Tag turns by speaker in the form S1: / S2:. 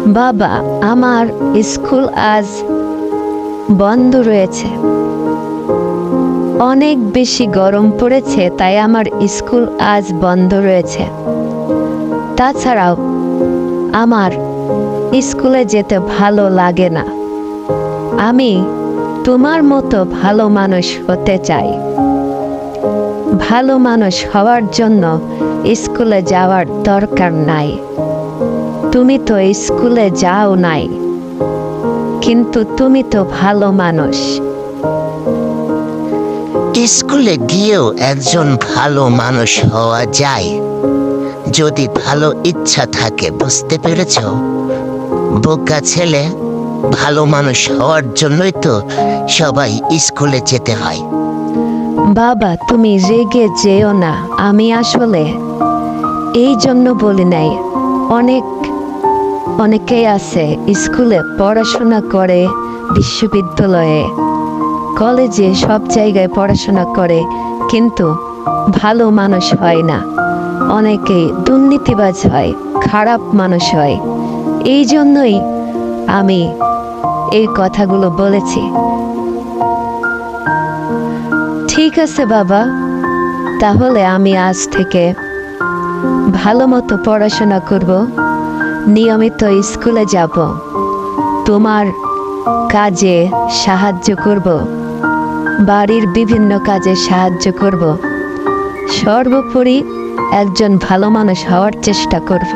S1: বাবা, আমার স্কুল আজ বন্ধ রয়েছে। অনেক বেশি গরম পড়েছে, তাই আমার স্কুল আজ বন্ধ রয়েছে। তাছাড়াও আমার স্কুলে যেতে ভালো লাগে না। আমি তোমার মতো ভালো মানুষ হতে চাই। ভালো মানুষ হওয়ার জন্য স্কুলে যাওয়ার দরকার নাই। তুমি তো স্কুলে যাও নাই, কিন্তু তুমি তো ভালো মানুষ।
S2: স্কুলে গিয়েও একজন ভালো মানুষ হওয়া যায়, যদি ভালো ইচ্ছা থাকে। বুঝতে পেরেছ? বোকা ছেলে, ভালো মানুষ হওয়ার জন্যই তো সবাই স্কুলে যেতে হয়।
S1: বাবা, তুমি রেগে যেও না। আমি আসলে এই জন্য বলি নাই। অনেকেই আছে স্কুলে পড়াশোনা করে, বিশ্ববিদ্যালয়ে, কলেজে, সব জায়গায় পড়াশোনা করে, কিন্তু ভালো মানুষ হয় না। অনেকেই দুর্নীতিবাজ হয়, খারাপ মানুষ হয়। এই জন্যই আমি এই কথাগুলো বলেছি। ঠিক আছে বাবা, তাহলে আমি আজ থেকে ভালো মতো পড়াশোনা করব, নিয়মিত স্কুলে যাব, তোমার কাজে সাহায্য করব, বাড়ির বিভিন্ন কাজে সাহায্য করব, সর্বোপরি একজন ভালো মানুষ হওয়ার চেষ্টা করব।